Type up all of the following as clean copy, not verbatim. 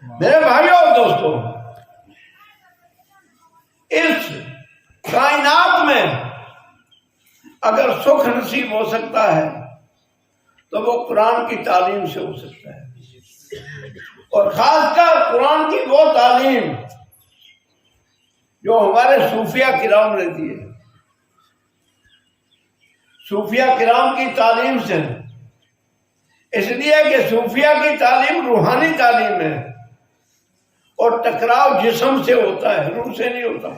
میرے بھائیوں اور دوستوں، اس کائنات میں اگر سکھ نصیب ہو سکتا ہے تو وہ قرآن کی تعلیم سے ہو سکتا ہے، اور خاص کر قرآن کی وہ تعلیم جو ہمارے صوفیہ کرام نے دی ہے۔ صوفیہ کرام کی تعلیم سے، اس لیے کہ صوفیہ کی تعلیم روحانی تعلیم ہے، اور ٹکراؤ جسم سے ہوتا ہے، روح سے نہیں ہوتا۔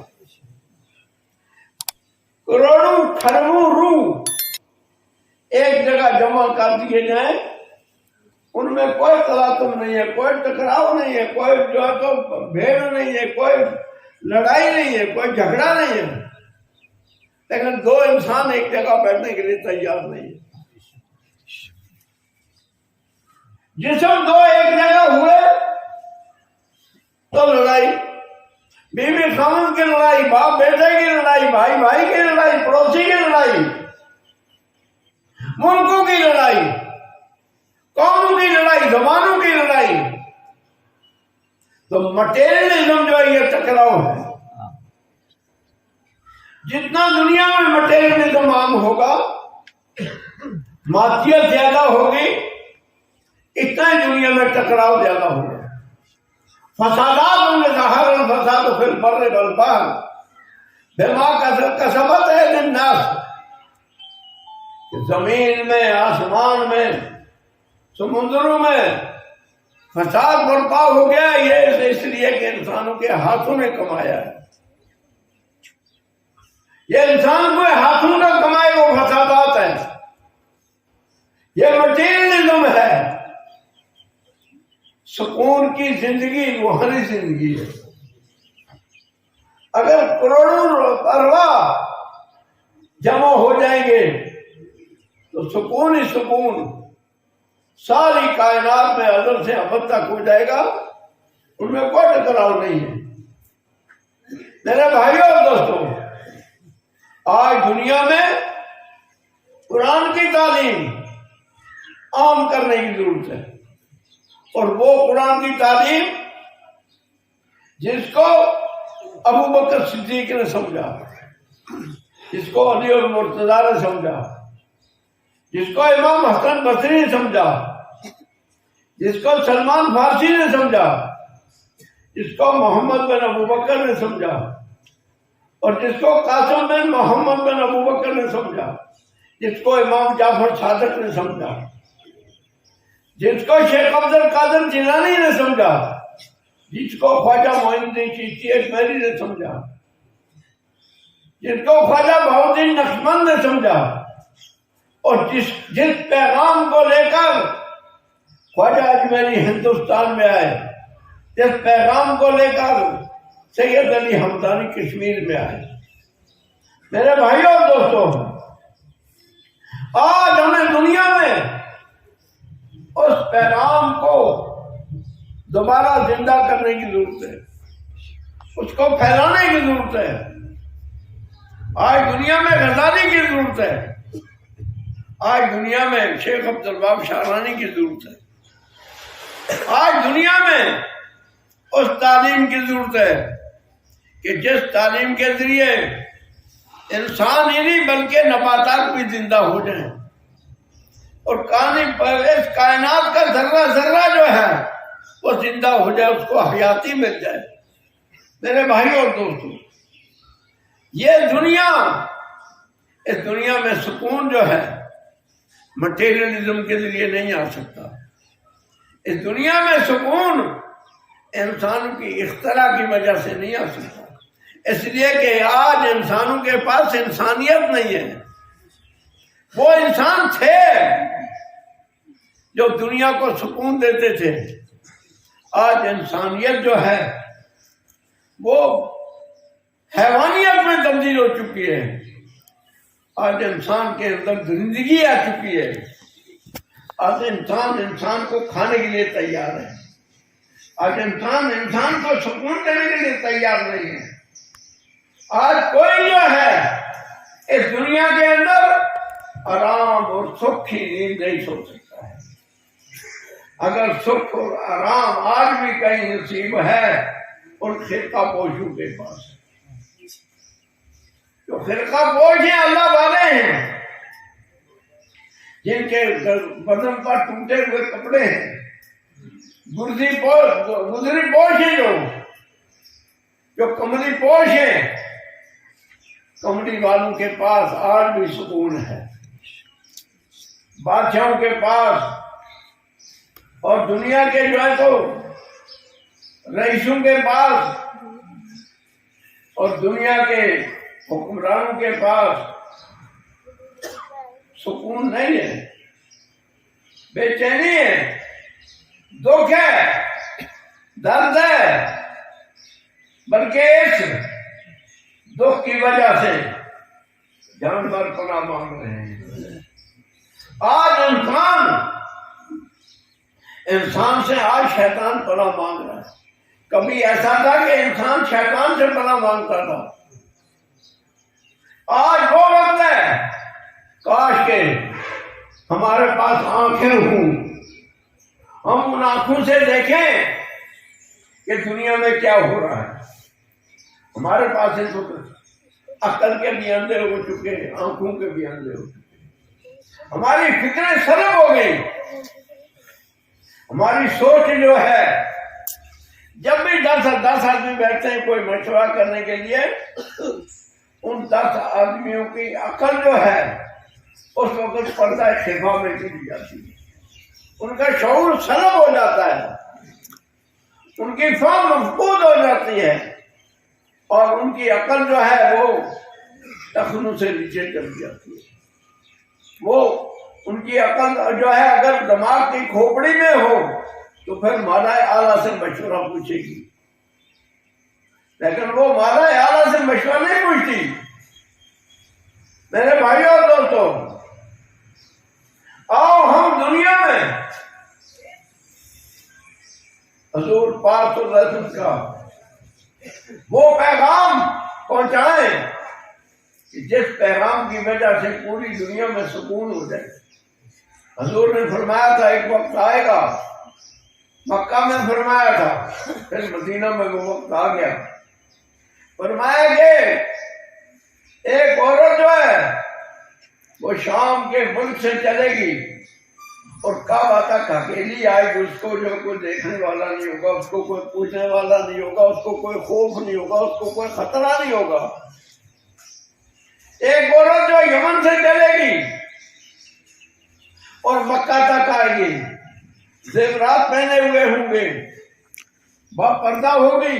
کروڑوں کھربوں روح ایک جگہ جمع کر دیے جائیں، ان میں کوئی تلاطم نہیں ہے، کوئی ٹکراؤ نہیں ہے، کوئی جو ہے تو بھیڑ نہیں ہے، کوئی لڑائی نہیں ہے، کوئی جھگڑا نہیں ہے، لیکن دو انسان ایک جگہ بیٹھنے کے لیے تیار نہیں ہے۔ جسم دو ایک جگہ ہوئے تو لڑائی، بیوی خاوند کی لڑائی، باپ بیٹے کی لڑائی، بھائی بھائی کی لڑائی، پڑوسی کی لڑائی، ملکوں کی لڑائی، قوموں کی لڑائی، زبانوں کی لڑائی۔ تو مٹیریلزم جو ہے یہ ٹکراؤ ہے۔ جتنا دنیا میں مٹیریلزم عام ہوگا، مادیت زیادہ ہوگی، اتنا ہی دنیا میں ٹکراؤ زیادہ ہوگا۔ فسادات ہوں گے، ظاہر الفساد فی البر والبحر بما کسبت ایدی الناس، زمین میں، آسمان میں، سمندروں میں فساد برپا ہو گیا، یہ اس لیے کہ انسانوں کے ہاتھوں نے کمایا ہے۔ یہ انسان کو ہاتھوں کا کمائے وہ فسادات ہے، یہ مٹیریلزم ہے۔ سکون کی زندگی روحانی زندگی ہے۔ اگر کروڑوں ارواح جمع ہو جائیں گے تو سکون ہی سکون ساری کائنات میں ازل سے ابد تک ہو جائے گا، ان میں کوئی ٹکراؤ نہیں ہے۔ میرے بھائیوں اور دوستوں، آج دنیا میں قرآن کی تعلیم عام کرنے کی ضرورت ہے، اور وہ قرآن کی تعلیم جس کو ابو بکر صدیق نے سمجھا، جس کو علی المرتضیٰ نے سمجھا، جس کو امام حسن بصری نے سمجھا، جس کو سلمان فارسی نے سمجھا، جس کو محمد بن ابو بکر نے سمجھا، اور جس کو قاسم بن محمد بن ابو بکر نے سمجھا، جس کو امام جعفر صادق نے سمجھا، جس کو شیخ عبد القادر جیلانی نے سمجھا، جس کو خواجہ معین الدین چشتی اجمیری نے سمجھا، جس کو خواجہ بہاؤالدین نقشبند نے سمجھا، اور جس پیغام کو لے کر خواجہ اجمیری ہندوستان میں آئے، جس پیغام کو لے کر سید علی ہمدانی کشمیر میں آئے۔ میرے بھائیوں اور دوستوں، آج ہمیں دنیا میں اس پیغام کو دوبارہ زندہ کرنے کی ضرورت ہے، اس کو پھیلانے کی ضرورت ہے۔ آج دنیا میں غزالی کی ضرورت ہے، آج دنیا میں شیخ عبد الوہاب شعرانی کی ضرورت ہے، آج دنیا میں اس تعلیم کی ضرورت ہے کہ جس تعلیم کے ذریعے انسان ہی نہیں بلکہ نباتات بھی زندہ ہو جائیں، اور اس کائنات کا ذرہ ذرہ جو ہے وہ زندہ ہو جائے، اس کو حیاتی مل جائے۔ میرے بھائیوں اور دوستوں، یہ دنیا، اس دنیا میں سکون جو ہے مٹیریلزم کے ذریعے نہیں آ سکتا۔ اس دنیا میں سکون انسانوں کی اختراع کی وجہ سے نہیں آ سکتا، اس لیے کہ آج انسانوں کے پاس انسانیت نہیں ہے۔ وہ انسان تھے جو دنیا کو سکون دیتے تھے، آج انسانیت جو ہے وہ حیوانیت میں تبدیل ہو چکی ہے۔ آج انسان کے اندر زندگی آ چکی ہے، آج انسان کو کھانے کے لیے تیار ہے، آج انسان کو سکون دینے کے لیے تیار نہیں ہے۔ آج کوئی جو ہے اس دنیا کے اندر آرام اور سکھ کی نیند نہیں سو سکتا ہے۔ اگر سکھ اور آرام آج بھی کہیں نصیب ہے ان خرقہ پوشوں کے پاس ہے۔ جو خرقہ پوش ہیں اللہ والے ہیں، جن کے بدن پر ٹوٹے ہوئے کپڑے ہیں، گزری پوش ہیں، جو کملی پوش ہیں، کملی والوں کے پاس آج بھی سکون ہے، بادشاہوں کے پاس اور دنیا کے جو ہے تو رئیسوں کے پاس اور دنیا کے حکمرانوں کے پاس سکون نہیں ہے، بے چینی ہے، دکھ ہے، درد ہے، بلکہ اس دکھ کی وجہ سے جانور پناہ مانگ رہے ہیں۔ آج انسان سے آج شیطان پناہ مانگ رہا ہے۔ کبھی ایسا تھا کہ انسان شیطان سے پناہ مانگتا تھا، آج وہ وقت ہے کاش کہ ہمارے پاس آنکھیں ہوں، ہم ان آنکھوں سے دیکھیں کہ دنیا میں کیا ہو رہا ہے۔ ہمارے پاس اس وقت عقل کے بھی اندھے ہو چکے، آنکھوں کے بھی اندھے ہو چکے، ہماری فکریں سلب ہو گئی، ہماری سوچ جو ہے، جب بھی 10 آدمی بیٹھتے ہیں کوئی مشورہ کرنے کے لیے، ان 10 آدمیوں کی عقل جو ہے اس وقت پردہ خفا میں چلی جاتی ہے، ان کا شعور سلب ہو جاتا ہے، ان کی فہم مفقود ہو جاتی ہے، اور ان کی عقل جو ہے وہ ٹخنوں سے نیچے چل جاتی ہے۔ وہ ان کی عقل جو ہے اگر دماغ کی کھوپڑی میں ہو تو پھر مالا اعلیٰ سے مشورہ پوچھے گی، لیکن وہ مالا اعلیٰ سے مشورہ نہیں پوچھتی۔ میرے بھائیوں اور دوستوں، آؤ ہم دنیا میں حضور پاک صلی اللہ علیہ وسلم کا وہ پیغام پہنچائیں کہ جس پیغام کی وجہ سے پوری دنیا میں سکون ہو جائے۔ حضور نے فرمایا تھا ایک وقت آئے گا، مکہ میں فرمایا تھا، پھر مدینہ میں وہ وقت آ گیا، فرمایا کہ ایک عورت جو ہے وہ شام کے ملک سے چلے گی اور کعبہ تک اکیلی آئے گی، اس کو جو کوئی دیکھنے والا نہیں ہوگا، اس کو کوئی پوچھنے والا نہیں ہوگا، اس کو کوئی خوف نہیں ہوگا، اس کو کوئی خطرہ نہیں ہوگا۔ ایک عورت جو یمن سے چلے گی اور مکہ تک آئے گی، زیورات پہنے ہوئے ہوں گے، با پردہ ہوگی،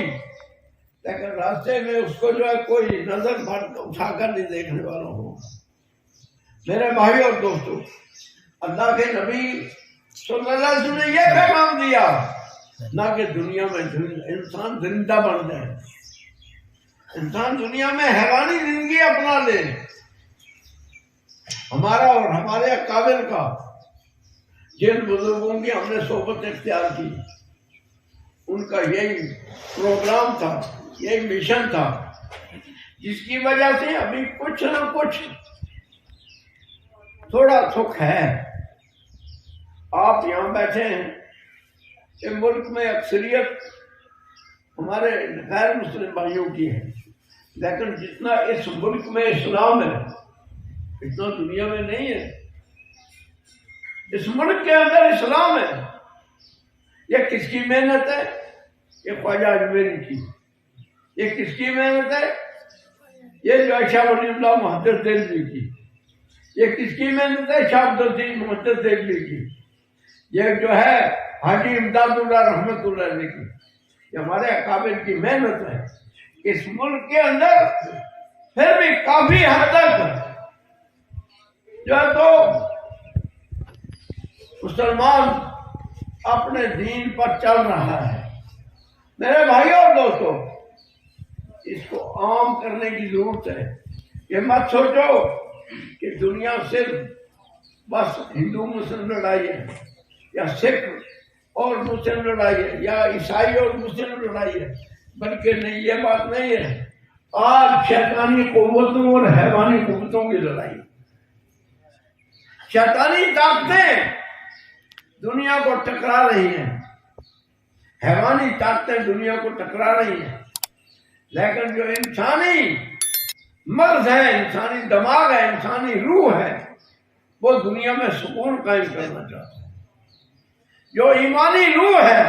لیکن راستے میں اس کو جو ہے کوئی نظر اٹھا کر نہیں دیکھنے والا ہوگا۔ میرے بھائی اور دوستوں، اللہ کے نبی صلی اللہ علیہ وسلم نے یہ پیغام دیا نہ کہ دنیا میں انسان زندہ بن جائے، انسان دنیا میں حیوانی زندگی اپنا لے۔ ہمارا اور ہمارے اکابر کا جن بزرگوں کی ہم نے صحبت اختیار کی، ان کا یہی پروگرام تھا، یہی مشن تھا، جس کی وجہ سے ابھی کچھ نہ کچھ تھوڑا سکھ ہے۔ آپ یہاں بیٹھے ہیں، اس ملک میں اکثریت ہمارے غیر مسلم بھائیوں کی ہے، لیکن جتنا اس ملک میں اسلام ہے اتنا دنیا میں نہیں ہے۔ اس ملک کے اندر اسلام ہے، یہ کس کی محنت ہے؟ یہ خواجہ اجمیری کی۔ یہ کس کی محنت ہے؟ یہ جو ہے شاہ ولی اللہ محدث دہلوی کی۔ یہ کس کی محنت ہے؟ شاہ عبدالعزیز محدث دہلوی کی۔ یہ جو ہے حاجی امداد اللہ رحمت اللہ علیہ کی۔ یہ ہمارے اکابر کی محنت ہے۔ اس ملک کے اندر پھر بھی کافی حد تک جو ہے تو مسلمان اپنے دین پر چل رہا ہے۔ میرے بھائیوں اور دوستوں، اس کو عام کرنے کی ضرورت ہے۔ یہ مت سوچو کہ دنیا صرف بس ہندو مسلم لڑائی ہے، یا سکھ اور مسلم لڑائی ہے، یا عیسائی اور مسلم لڑائی ہے، بلکہ نہیں، یہ بات نہیں ہے۔ آج شیطانی قوتوں اور حیوانی قوتوں کی لڑائی، شیطانی طاقتیں دنیا کو ٹکرا رہی ہیں، حیوانی طاقتیں دنیا کو ٹکرا رہی ہیں، لیکن جو انسانی مغز ہے، انسانی دماغ ہے، انسانی روح ہے، وہ دنیا میں سکون قائم کرنا چاہتا ہے۔ جو ایمانی روح ہے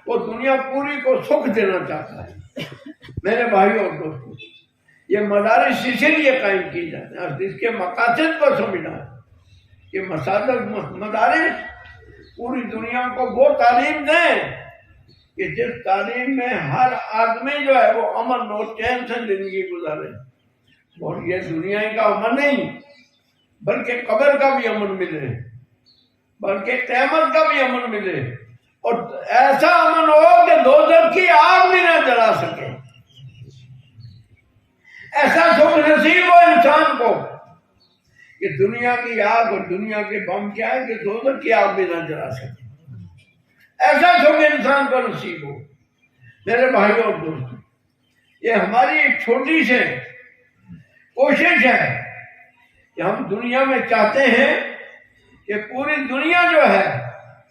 وہ دنیا پوری کو سکھ دینا چاہتا ہے۔ میرے بھائیوں اور دوستوں، یہ مدارس اسی لیے قائم کی جاتے ہیں اور اس کے مقاصد کو سمجھنا ہے کہ مدارس پوری دنیا کو وہ تعلیم دیں کہ جس تعلیم میں ہر آدمی جو ہے وہ امن و چین سے زندگی گزارے، اور یہ دنیا کا امن نہیں بلکہ قبر کا بھی امن ملے، بلکہ قیامت کا بھی امن ملے، اور ایسا امن ہو کہ دوزخ کی آگ بھی نہ جلا سکے۔ ایسا سکھ نصیب ہو انسان کو کہ دنیا کی آگ اور دنیا کے بم کیا ہے کہ دوزخ کی آگ بھی نہ جلا سکے۔ ایسا سکھ انسان کو نصیب ہو۔ میرے بھائیوں اور دوستوں، یہ ہماری ایک چھوٹی سی کوشش ہے کہ ہم دنیا میں چاہتے ہیں کہ پوری دنیا جو ہے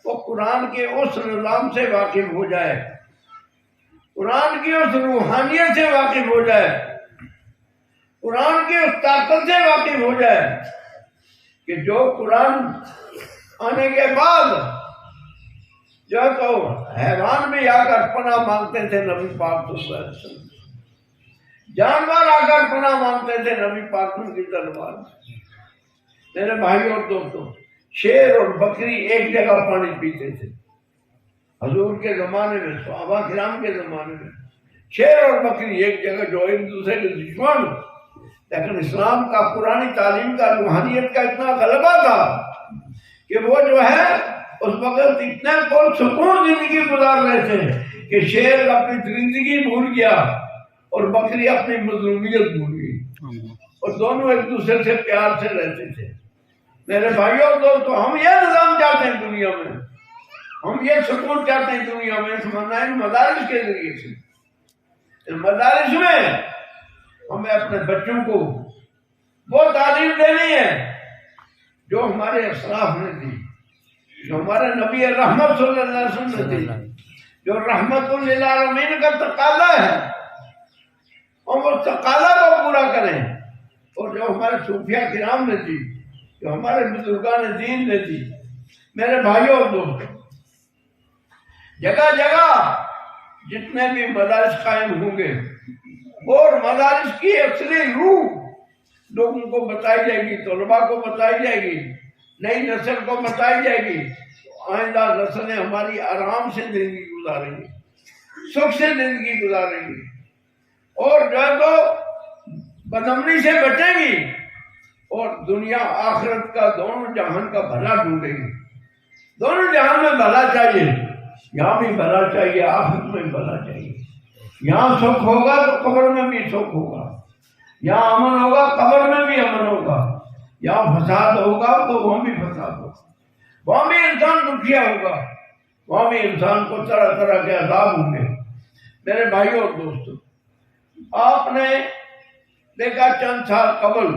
وہ قرآن کے اس نظام سے واقف ہو جائے، قرآن کی اس روحانیت سے واقف ہو جائے، قرآن کی اس طاقت سے واقف ہو جائے کہ جو قرآن آنے کے بعد جو تو حیوان بھی آ کر پناہ مانگتے تھے نبی پاک صلی اللہ علیہ وسلم، جانور آ کر پناہ مانگتے تھے نبی پاک کی دربار میں۔ میرے بھائیوں اور دوستوں، شیر اور بکری ایک جگہ پانی پیتے تھے حضور کے زمانے میں، صحابہ کرام کے زمانے میں شیر اور بکری ایک جگہ، جو ایک دوسرے کے دشمن، لیکن اسلام کا پرانی تعلیم کا روحانیت کا اتنا غلبہ تھا کہ وہ جو ہے اس وقت اتنا پرسکون زندگی گزار رہے تھے کہ شیر اپنی درندگی بھول گیا اور بکری اپنی مظلومیت بھول گئی، اور دونوں ایک دوسرے سے پیار سے رہتے تھے۔ میرے بھائیوں اور دوستوں، ہم یہ نظام چاہتے ہیں دنیا میں، ہم یہ سکون چاہتے ہیں دنیا میں، سمجھنا ہے مدارس کے ذریعے سے۔ مدارس میں ہمیں اپنے بچوں کو وہ تعلیم دینی ہے جو ہمارے اسلاف نے دی، جو ہمارے نبی رحمت صلی اللہ علیہ وسلم نے دی، جو رحمت للعالمین کا تقاضا ہے، اور وہ تقاضا کو پورا کریں، اور جو ہمارے صوفیہ کرام نے دی، جو ہمارے بزرگان دین نے دی۔ میرے بھائیوں اور دوستوں، جگہ جگہ جتنے بھی مدارس قائم ہوں گے، اور مدارس کی اصلی روح لوگوں کو بتائی جائے گی، طلباء کو بتائی جائے گی، نئی نسل کو بتائی جائے گی، آئندہ نسلیں ہماری آرام سے زندگی گزاریں گی، سکھ سے زندگی گزاریں گی، اور جو ہے تو بدامنی سے بچیں گی، اور دنیا آخرت کا دونوں جہان کا بھلا ڈھونڈیں گی۔ دونوں جہان میں بھلا چاہیے، یہاں بھی بھلا چاہیے، آخرت میں بھلا چاہیے۔ یہاں سکھ ہوگا تو قبر میں بھی سکھ ہوگا، یہاں امن ہوگا قبر میں بھی امن ہوگا، یہاں فساد ہوگا تو وہاں بھی فساد ہوگا، وہاں بھی انسان دکھیا ہوگا، وہاں بھی انسان کو طرح طرح کے عذاب ہوں گے۔ میرے بھائیوں اور دوستوں، آپ نے دیکھا چند سال قبل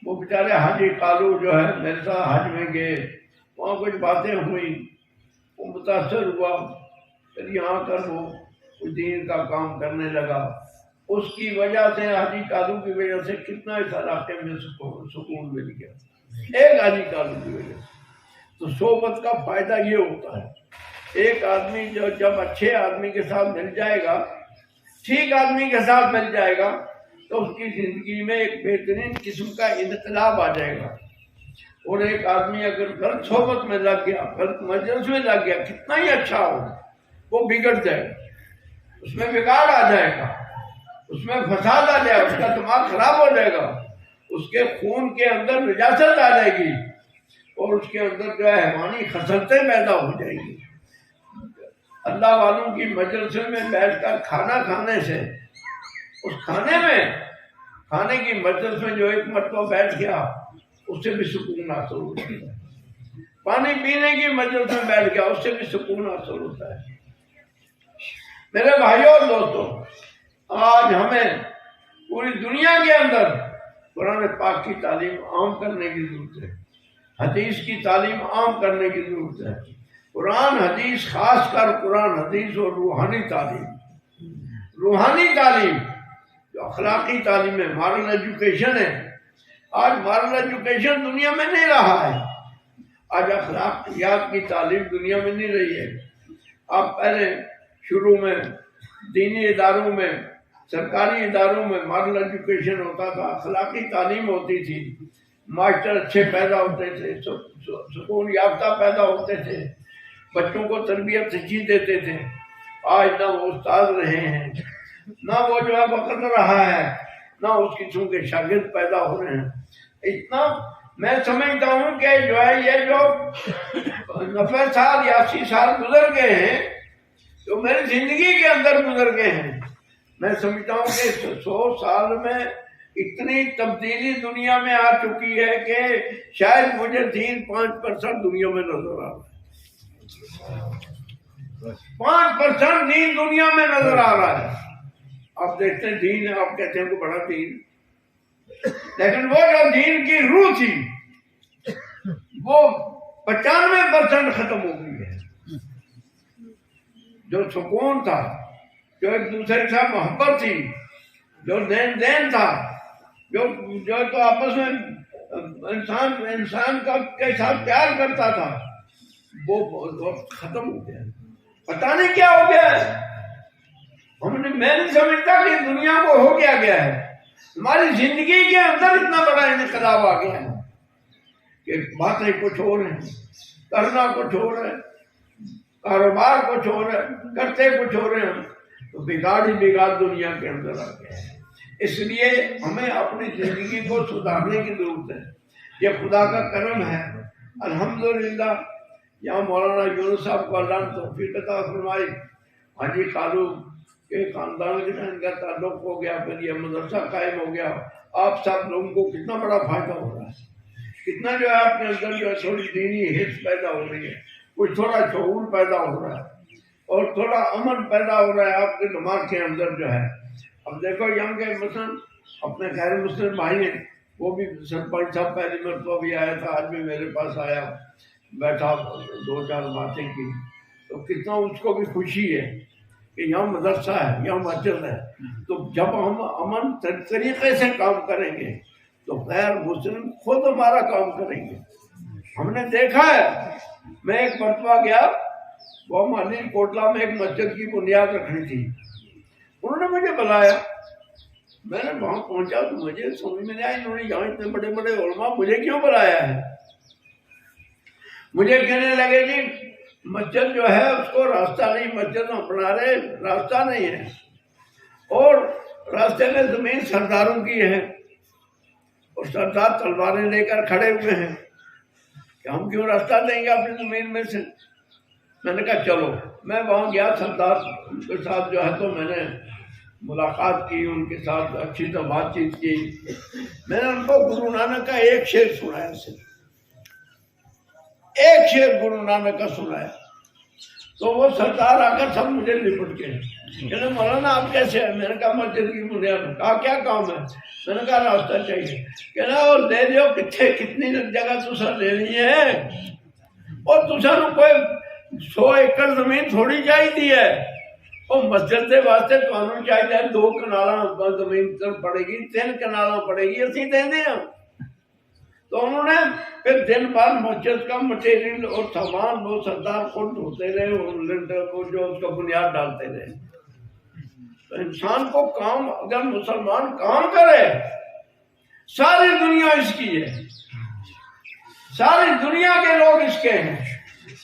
وہ بیچارے حاجی کالو جو ہے میرے ساتھ حج میں گئے، وہاں کچھ باتیں ہوئی، وہ متاثر ہوا، پھر یہاں کر وہ دین کا کام کرنے لگا۔ اس کی وجہ سے حاجی کالو کی وجہ سے کتنا اس علاقے میں سکون مل گیا، ایک حاجی کالو کی وجہ سے۔ تو صحبت کا فائدہ یہ ہوتا ہے، ایک آدمی جو جب اچھے آدمی کے ساتھ مل جائے گا، ٹھیک آدمی کے ساتھ مل جائے گا، تو اس کی زندگی میں ایک بہترین قسم کا انقلاب آ جائے گا۔ اور ایک آدمی اگر غلط صحبت میں لگ گیا، غلط مجلس میں لگ گیا، کتنا ہی اچھا ہو، وہ بگڑ جائے گا، اس میں بگاڑ آ جائے گا، اس میں فساد آ جائے گا، اس کا دماغ خراب ہو جائے گا، اس کے خون کے اندر نجاست آ جائے گی، اور اس کے اندر جو ہے حیوانی خصلتیں پیدا ہو جائیں گی۔ اللہ والوں کی مجلسوں میں بیٹھ کر کھانا کھانے سے، اس کھانے کی مجلس میں جو ایک مرتبہ بیٹھ گیا، اس سے بھی سکون حاصل ہوتا ہے۔ پانی پینے کی مجلس میں بیٹھ گیا، اس سے بھی سکون حاصل ہوتا ہے۔ میرے بھائیوں اور دوستوں، آج ہمیں پوری دنیا کے اندر قرآن پاک کی تعلیم عام کرنے کی ضرورت ہے۔ حدیث کی تعلیم عام کرنے کی ضرورت ہے. قرآن حدیث، خاص کر قرآن حدیث اور روحانی تعلیم. روحانی تعلیم جو اخلاقی تعلیم ہے، مارل ایجوکیشن ہے. آج مارل ایجوکیشن دنیا میں نہیں رہا ہے. آج اخلاقیات کی تعلیم دنیا میں نہیں رہی ہے. آپ پہلے شروع میں دینی اداروں میں، سرکاری اداروں میں مارل ایجوکیشن ہوتا تھا، اخلاقی تعلیم ہوتی تھی، ماسٹر اچھے پیدا ہوتے تھے، سکون یافتہ پیدا ہوتے تھے، بچوں کو تربیت اچھی دیتے تھے. آج نہ وہ استاد رہے ہیں، نہ وہ جو ہے وقت رہا ہے، نہ اس قسم کے شاگرد پیدا ہو رہے ہیں. اتنا میں سمجھتا ہوں کہ جو ہے یہ جو 90 سال 80 سال گزر گئے ہیں، جو میری زندگی کے اندر گزر گئے ہیں، میں سمجھتا ہوں کہ 100 سال میں اتنی تبدیلی دنیا میں آ چکی ہے کہ شاید مجھے 3-5% دنیا میں نظر آ رہا ہے. 5% دین دنیا میں نظر آ رہا ہے. آپ دیکھتے ہیں دین ہے، آپ کہتے ہیں کہ بڑا دین، لیکن وہ جو دین کی روح تھی وہ 95% ختم ہو گئی ہے. جو سکون تھا، جو ایک دوسرے کے ساتھ محبت تھی، جو دین دین تھا، جو تو آپس میں انسان کے ساتھ پیار کرتا تھا، وہ ختم ہو گیا. پتہ نہیں کیا ہو گیا ہے. میں نہیں سمجھتا کہ دنیا کو ہو کیا گیا ہے. ہماری زندگی کے اندر اتنا بڑا انقلاب آ گیا ہے کہ باتیں کچھ اور ہیں، کرنا کچھ اور ہے، کاروبار کچھ اور ہے، کرتے کچھ اور ہیں. تو بگاڑ ہی بگاڑ دنیا کے اندر آ گیا ہے. اس لیے ہمیں اپنی زندگی کو سدھارنے کی ضرورت ہے. یہ خدا کا کرم ہے. الحمدللہ یہاں مولانا یونس صاحب کو اللہ نے توفیق عطا فرمائی. حاجی خالو کے خاندان کے ساتھ ان کا تعلق ہو گیا، پھر یہ مدرسہ قائم ہو گیا. آپ سب لوگوں کو کتنا بڑا فائدہ ہو رہا ہے، کتنا جو ہے آپ کے اندر جو ہے تھوڑی دینی حس پیدا ہو رہی ہے، کچھ تھوڑا شعور پیدا ہو رہا ہے اور تھوڑا امن پیدا ہو رہا ہے آپ کے دماغ کے اندر جو ہے. اب دیکھو یہاں کے مثلا اپنے غیر مسلم بھائی ہیں، وہ بھی سرپنچ صاحب پہلی مرتبہ بھی آیا تھا، آج بھی میرے پاس آیا، بیٹھا 2-4 باتیں کی. تو کتنا اس کو بھی خوشی ہے کہ یہاں مدرسہ ہے، یہاں مسجد ہے. تو جب ہم امن طریقے سے کام کریں گے تو غیر مسلم خود ہمارا کام کریں گے. ہم نے دیکھا ہے، میں ایک مرتبہ گیا، وہ مالی کوٹلا میں ایک مسجد کی بنیاد رکھنی تھی. انہوں نے مجھے بلایا، میں نے وہاں پہنچا تو مجھے سمجھ میں نہیں آئی، انہوں نے یہاں اتنے بڑے بڑے علماء مجھے کیوں بلایا ہے. مجھے کہنے لگے جی مسجد جو ہے اس کو راستہ نہیں، مسجد ہم بنا رہے، راستہ نہیں ہے، اور راستے میں زمین سرداروں کی ہے اور سردار تلواریں لے کر کھڑے ہوئے ہیں کہ ہم کیوں راستہ دیں گے اپنی زمین میں سے. میں نے کہا چلو. میں وہاں گیا سردار کے ساتھ جو ہے تو میں نے ملاقات کی، ان کے ساتھ اچھی طرح بات چیت کی. میں نے ان کو گرو نانک کا ایک شعر سنایا، صرف ایک شعر گرو نانک کا سنایا. تو وہ سردار آ کر سب مجھے لپٹ کے کہنے مولانا آپ کیسے ہیں. میں نے کہا مسجد کی بنیاد. کہا کیا کام ہے. میں نے کہا راستہ چاہیے. کہنا اور دے دیو کتنی جگہ تسا لے لی ہے اور تسا نو کوئی 100 ایکڑ زمین تھوڑی چاہیے ہے. اور مسجد کے واسطے تمہیں چاہیے 2 کنالاں زمین پڑے گی، 3 کنالاں پڑے گی، اسی دیں دیں. تو انہوں نے پھر دن بھر مسجد کا مٹیریل اور سامان وہ سردار خود ڈھوتے رہے اور لنٹر کو جو اس کا بنیاد ڈالتے رہے. تو انسان کو کام، اگر مسلمان کام کرے، ساری دنیا اس کی ہے، ساری دنیا کے لوگ اس کے ہیں،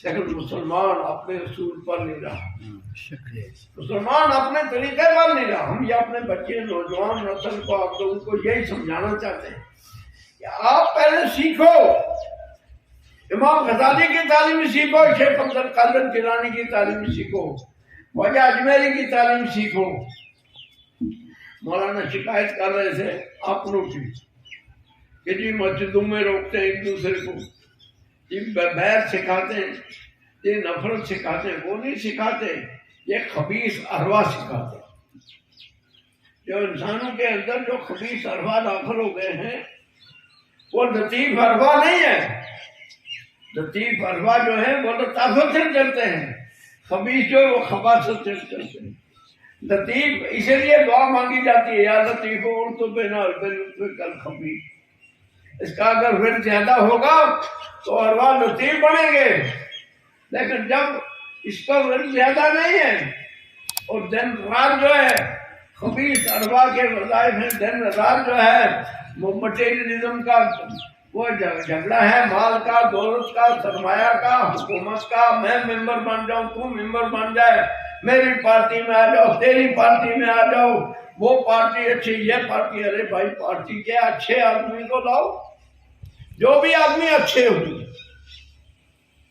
لیکن مسلمان اپنے اصول پر نہیں رہا، مسلمان اپنے طریقے پر نہیں رہا. ہم یہ اپنے بچے، نوجوان نسل کو، آپ لوگوں کو یہی سمجھانا چاہتے ہیں کہ آپ پہلے سیکھو، امام غزالی کی تعلیم سیکھو، شیخ عبد القادر جیلانی کی تعلیم سیکھو، خواجہ اجمیری کی تعلیم سیکھو. مولانا شکایت کر رہے تھے اپنوں کی کہ جی مسجدوں میں روکتے ہیں ایک دوسرے کو، جی بیر سکھاتے ہیں، یہ نفرت سکھاتے ہیں. وہ نہیں سکھاتے، یہ خبیث ارواح سکھاتے ہیں. جو انسانوں کے اندر جو خبیث ارواح داخل ہو گئے ہیں وہ لطیف ارواح نہیں ہے. لطیف اروا جو ہے وہ لطافت سے چلتے ہیں، خبیث جو ہے وہ خباثت سے چلتے ہیں۔ لطیف اسی لیے دعا مانگی جاتی ہے، یا لطیف تو بنا کل خبیث۔ اس کا اگر ورد زیادہ ہوگا تو اروا لطیف بنیں گے، لیکن جب اس کا ورد زیادہ نہیں ہے اور دن رات جو ہے خبیث اروا کے وظائف ہیں، دن رات جو ہے وہ مٹیریلزم کا وہ جھگڑا ہے، مال کا، دولت کا، سرمایہ کا، حکومت کا، میں ممبر بن جاؤں، تو ممبر بن جائے، میری پارٹی میں آ جاؤ، تیری پارٹی میں آ جاؤ، وہ پارٹی اچھی، یہ پارٹی، ارے بھائی پارٹی کے اچھے آدمی کو لاؤ، جو بھی آدمی اچھے ہوں۔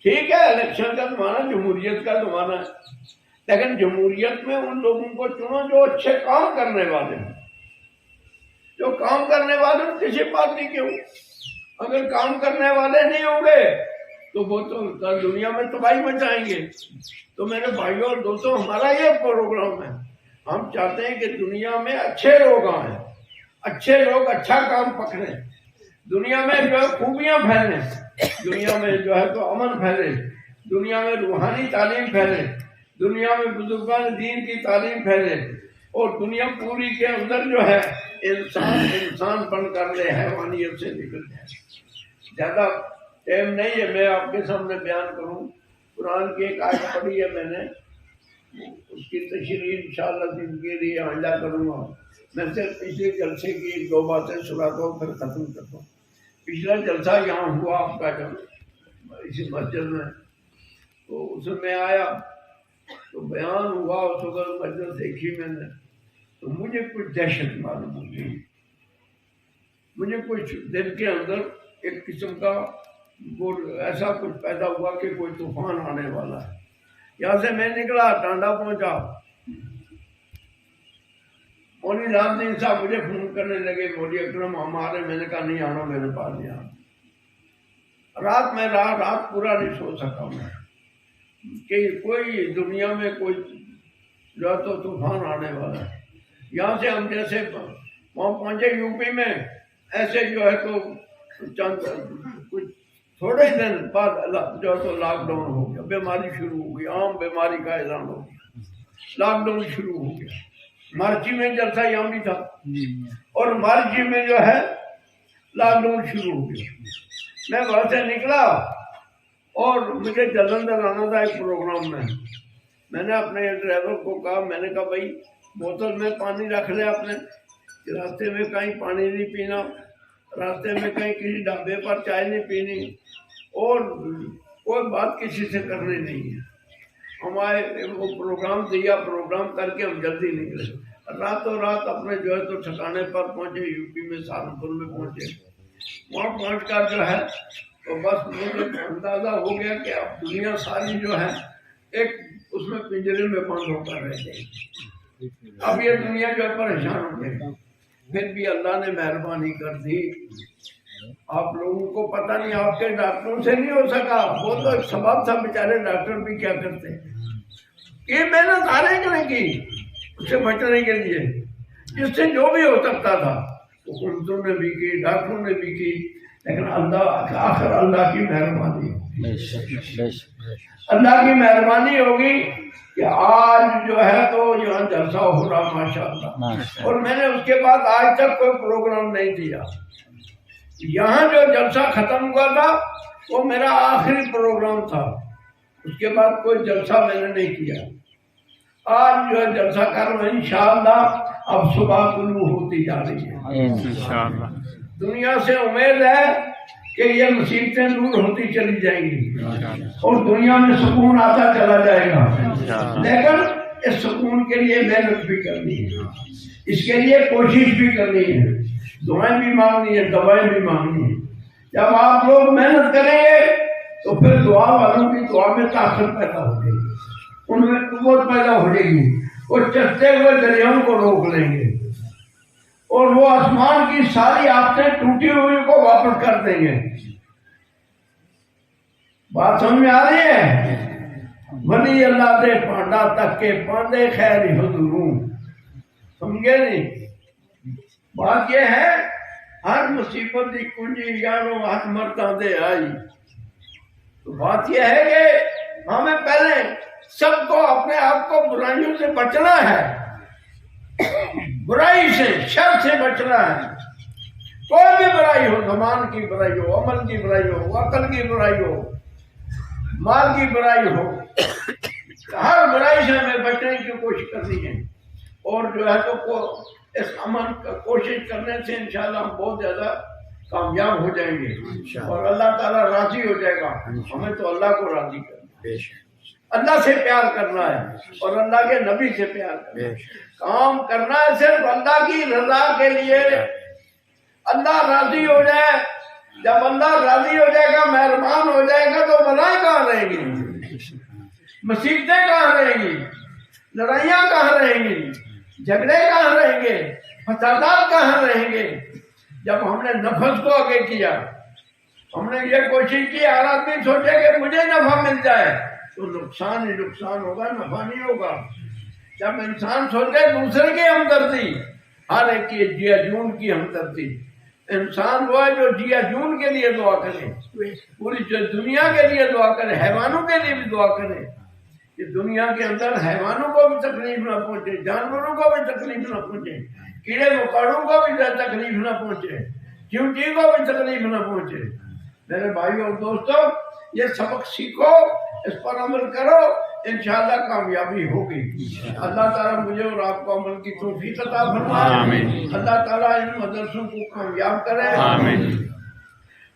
ٹھیک ہے الیکشن کا زمانہ جمہوریت کا زمانہ ہے، لیکن جمہوریت میں ان لوگوں کو چنو جو اچھے کام کرنے والے ہیں، جو کام کرنے والے ہیں کسی پارٹی کے ہوں۔ اگر کام کرنے والے نہیں ہوں گے تو وہ تو دنیا میں تباہی مچائیں گے۔ تو میرے بھائیوں اور دوستوں، ہمارا یہ پروگرام ہے، ہم چاہتے ہیں کہ دنیا میں اچھے لوگ آئیں، اچھے لوگ اچھا کام پکڑیں، دنیا میں جو ہے خوبیاں پھیلیں، دنیا میں جو ہے تو امن پھیلے، دنیا میں روحانی تعلیم پھیلے، دنیا میں بزرگان دین کی تعلیم پھیلے، اور دنیا پوری کے اندر جو ہے انسان بن کر لے حیوانیت سے نکل جائے۔ زیادہ ٹائم نہیں ہے میں آپ کے سامنے بیان کروں، قرآن کی ایک آیت پڑھی ہے میں نے، اس کی تشریح انشاءاللہ زندگی لیے آئندہ کروں گا۔ میں صرف پچھلے جلسے کی ایک دو باتیں سناتا ہوں پھر ختم کرتا ہوں۔ پچھلا جلسہ یہاں ہوا آپ کا جب اسی مسجد میں، تو اس میں آیا تو بیان ہوا، اس وقت مسجد دیکھی میں نے تو مجھے کچھ دہشت معلوم ہوئی، مجھے کچھ دل کے اندر ایک قسم کا ایسا کچھ پیدا ہوا کہ کوئی طوفان آنے والا ہے۔ یہاں سے میں نکلا، ٹانڈا پہنچا، مولوی رام دین صاحب مجھے فون کرنے لگے، مولوی اکرم ہم آ رہے، میں نے کہا نہیں آنا میرے پاس نہیں آنا۔ رات میں رات پورا نہیں سو سکا میں کہ کوئی دنیا میں کوئی جو ہے تو طوفان آنے والا ہے۔ یہاں سے ہم جیسے وہاں پہنچے یو پی میں، ایسے جو ہے تو چند کچھ تھوڑے ہی دن بعد جو ہے تو لاک ڈاؤن ہو گیا، بیماری شروع ہو گئی، عام بیماری کا اعلان ہو گیا، لاک ڈاؤن شروع ہو گیا۔ مارچی میں جلسہ یہاں بھی تھا اور مارچی میں جو ہے لاک ڈاؤن شروع ہو گیا۔ میں وہاں سے نکلا اور مجھے جلندھر آنا تھا ایک پروگرام میں نے اپنے ڈرائیور کو کہا، میں نے کہا بھائی بوتل میں پانی رکھ لے اپنے، راستے میں کہیں پانی نہیں پینا، راستے میں کہیں کسی ڈھابے پر چائے نہیں پینی، اور کوئی بات کسی سے کرنی نہیں ہے۔ ہمارے وہ پروگرام دیا، پروگرام کر کے ہم جلدی نکلے، راتوں رات اپنے جو ہے تو ٹھکانے پر پہنچے، یو پی میں سہارنپور میں پہنچے۔ وہاں پہنچ کر جو ہے تو بس مجھے اندازہ ہو گیا کہ اب دنیا ساری جو ہے ایک اس میں پنجرے میں بند ہو کر رہ گئی، اب یہ دنیا جو ہے پریشان ہو گئی۔ پھر بھی اللہ نے مہربانی کر دی، آپ لوگوں کو پتہ نہیں، آپ کے ڈاکٹروں سے نہیں ہو سکا، وہ تو ایک سبب تھا، بیچارے ڈاکٹر بھی کیا کرتے یہ محنت آنے کے نہیں کی اس سے بچنے کے لیے، جس سے جو بھی ہو سکتا تھا حکومتوں نے بھی کی، ڈاکٹروں نے بھی کی، لیکن اللہ آخر اللہ کی مہربانی ہوگی، اللہ کی مہربانی ہوگی کہ آج جو ہے تو یہاں جلسہ ہو رہا ماشاءاللہ، اور میں نے اس کے بعد آج تک کوئی پروگرام نہیں دیا۔ یہاں جو جلسہ ختم ہوا تھا وہ میرا آخری پروگرام تھا، اس کے بعد کوئی جلسہ میں نے نہیں کیا۔ آج جو ہے جلسہ کر رہا ہوں انشاءاللہ، اب صبح طلوع ہوتی جا رہی ہے انشاءاللہ، دنیا سے امید ہے کہ یہ مصیبتیں دور ہوتی چلی جائیں گی اور دنیا میں سکون آتا چلا جائے گا، لیکن اس سکون کے لیے محنت بھی کرنی ہے، اس کے لیے کوشش بھی کرنی ہے، دعائیں بھی مانگنی ہے، دوائیں بھی مانگنی ہے۔ جب آپ لوگ محنت کریں گے تو پھر دعا والوں کی دعا میں طاقت پیدا ہوگی، ان میں قوت پیدا ہو جائے گی، وہ چلتے ہوئے دریاؤں کو روک لیں گے اور وہ آسمان کی ساری آفتیں ٹوٹی ہوئی کو واپس کر دیں گے۔ بات سمجھ میں آ رہی ہے؟ ولی اللہ دے پانڈا تک کے پاندے خیر حضوروں، سمجھے نہیں؟ بات یہ ہے ہر مصیبت کی کنجی یاروں ہر مرداں دے آئی، تو بات یہ ہے کہ ہمیں پہلے سب کو اپنے آپ کو برائیوں سے بچنا ہے، برائی سے، شر سے بچنا ہے۔ کوئی بھی برائی ہو، زبان کی برائی ہو، عمل کی برائی ہو، عقل کی برائی ہو، مال کی برائی ہو، ہر برائی سے ہمیں بچنے کی کوشش کرنی ہے۔ اور جو ہے تو اس عمل کا کوشش کرنے سے انشاءاللہ ہم بہت زیادہ کامیاب ہو جائیں گے اور اللہ تعالیٰ راضی ہو جائے گا۔ ہمیں تو اللہ کو راضی کرنا ہے، اللہ سے پیار کرنا ہے اور اللہ کے نبی سے پیار کرنا ہے۔ کام کرنا ہے صرف اللہ کی رضا کے لیے، اللہ راضی ہو جائے۔ جب اللہ راضی ہو جائے گا، مہربان ہو جائے گا، تو بلائیں کہاں رہیں گی، مصیبتیں کہاں رہیں گی، لڑائیاں کہاں رہیں گی، جھگڑے کہاں رہیں گے، فسادات کہاں رہیں گے۔ جب ہم نے نفس کو آگے کیا، ہم نے یہ کوشش کی ہر آدمی سوچے کہ مجھے نفع مل جائے، تو نقصان ہی نقصان ہوگا، نفع نہیں ہوگا۔ جب انسان سوچے دوسرے کی ہمدردی، ہر ایک کی جیا جون کی ہمدردی، انسان وہ ہے جو جیا جون کے لیے دعا کرے، پوری دنیا کے لیے دعا کرے، حیوانوں کے لیے بھی دعا کرے کہ دنیا کے اندر حیوانوں کو بھی تکلیف نہ پہنچے، جانوروں کو بھی تکلیف نہ پہنچے، کیڑے مکوڑوں کو بھی تکلیف نہ پہنچے، چیونٹی کو بھی تکلیف نہ پہنچے۔ میرے بھائی اور دوستو، یہ سبق سیکھو، اس پر عمل کرو، انشاءاللہ کامیابی ہوگی۔ اللہ تعالیٰ مجھے اور آپ کو عمل کی توفیق عطا فرمائے۔ اللہ تعالیٰ ان مدرسوں کو کامیاب کرے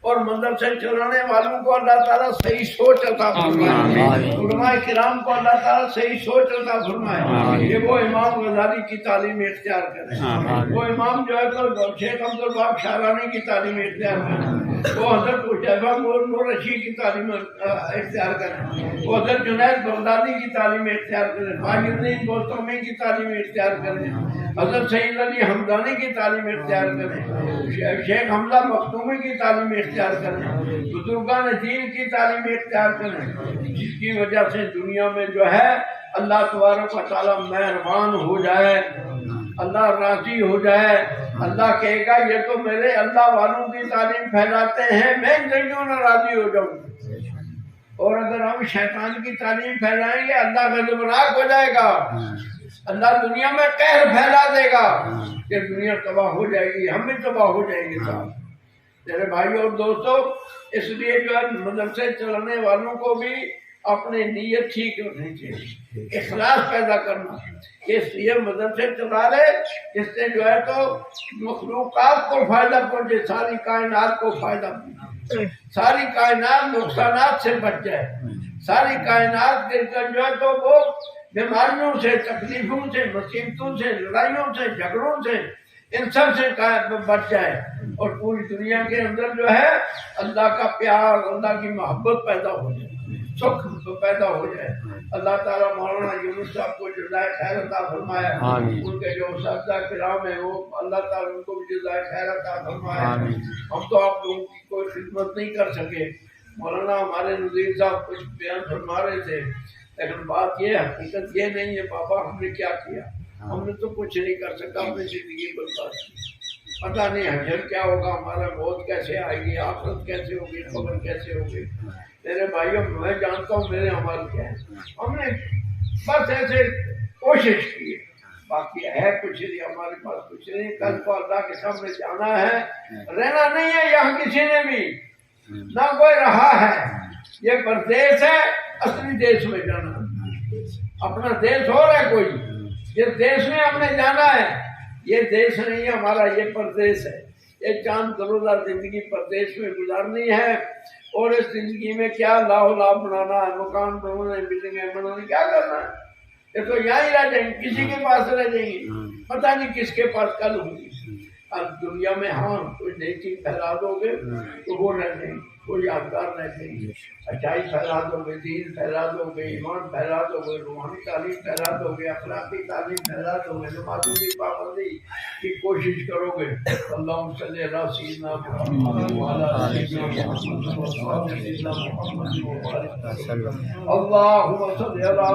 اور مدرسے چلانے والوں کو اللہ تعالیٰ صحیح سوچ عطا فرمائے، علماء کرام کو اللہ تعالیٰ صحیح سوچ عطا فرمائے کہ وہ امام غزالی کی تعلیم اختیار کریں، وہ امام جو ہے تو شیخ عبدالوہاب شعرانی کی تعلیم اختیار کریں، وہ حضرت حذیفہ نور رشید کی تعلیم اختیار کریں، وہ حضرت جنید بغدادی کی تعلیم اختیار کریں، ماجد الدین بوستمی کی تعلیم اختیار کریں، حضرت سید علی حمدانی کی تعلیم اختیار کریں، شیخ حمزہ مختومی کی تعلیم اختیار کریں، بزرگان دین کی تعلیم اختیار کریں، جس کی وجہ سے دنیا میں جو ہے اللہ تبارک و تعالیٰ مہربان ہو جائے، اللہ راضی ہو جائے۔ اللہ کہے گا یہ تو میرے اللہ والوں کی تعلیم پھیلاتے ہیں، میں ان سے کیوں نہ راضی ہو جاؤں۔ اور اگر ہم شیطان کی تعلیم پھیلائیں گے، اللہ غضبناک ہو جائے گا، اللہ دنیا میں قہر پھیلا دے گا کہ دنیا تباہ ہو جائے گی، ہم بھی تباہ ہو جائیں گے صاحب۔ میرے بھائی اور دوستو، اس لیے جو ہے مدرسے چلانے والوں کو بھی اپنی نیت ٹھیک رکھنی چاہیے، اخلاص پیدا کرنا کہ یہ مدرسے چلا لے، اس سے جو ہے تو مخلوقات کو فائدہ پہنچے، ساری کائنات کو فائدہ پہنچے، ساری کائنات نقصانات سے بچ جائے، ساری کائنات کے جو ہے تو وہ بیماریوں سے، تکلیفوں سے، مصیبتوں سے، لڑائیوں سے، جھگڑوں سے، ان سب سے بچ جائے اور پوری دنیا کے اندر جو ہے اللہ کا پیار، اللہ کی محبت پیدا ہو جائے، سکھ پیدا ہو جائے۔ اللہ تعالیٰ مولانا یونس صاحب کو جزائے خیر عطا فرمائے، ان کے جو اساتذہ کرام ہیں وہ اللہ تعالیٰ ان کو بھی جزائے خیر عطا فرمائے۔ ہم تو آپ لوگوں کی کوئی خدمت نہیں کر سکے، مولانا ہمارے نذیر صاحب کچھ بیان فرما رہے تھے، لیکن بات یہ حقیقت یہ نہیں ہے بابا ہم نے کیا کیا، ہم نے تو کچھ نہیں کر سکا، اپنی زندگی برباد کی، پتہ نہیں حشر کیا ہوگا، ہمارا موت کیسے آئے گی، آخرت کیسے ہوگی، خبر کیسے ہوگی۔ میرے بھائیوں میں جانتا ہوں میرے عمل کیا ہے، ہم نے بس ایسے کوشش کی، باقی ہے کچھ نہیں، ہمارے پاس کچھ نہیں، کل کو اللہ کے سامنے جانا ہے، رہنا نہیں ہے یہاں کسی نے بھی، نہ کوئی رہا ہے، یہ پردیس ہے، اصلی دیش میں جانا، اپنا دیش اور ہے کوئی، جس دیش میں ہم نے جانا ہے یہ دیش نہیں ہے ہمارا، یہ پردیس ہے، یہ چاند کروڑہ زندگی پردیس میں گزارنی ہے، اور اس زندگی میں کیا لاہو لاہ بنانا ہے، مکان بنانے، بلڈنگیں بنانے، کیا کرنا ہے، یہ تو یہاں ہی رہ جائیں گے، کسی کے پاس رہ جائیں گے، پتہ نہیں کس کے پاس کل ہوگی۔ اب دنیا میں ہاں کوئی نئی چیز پھیلا دو گے تو وہ رہ جائیں گے، کوئی یادگار رہ جائیں گے، اچھائی پھیلا دو گے، دین پھیلا دو گے، ایمان پھیلا دو گے، روحانی تعلیم پھیلا دو گے، اخلاقی تعلیم پھیلا دو گے، نمازوں کی پابندی کی کوشش کرو گے۔ اللہم صلی علی سیدنا محمد وعلی سیدنا محمد، اللہم صلی علی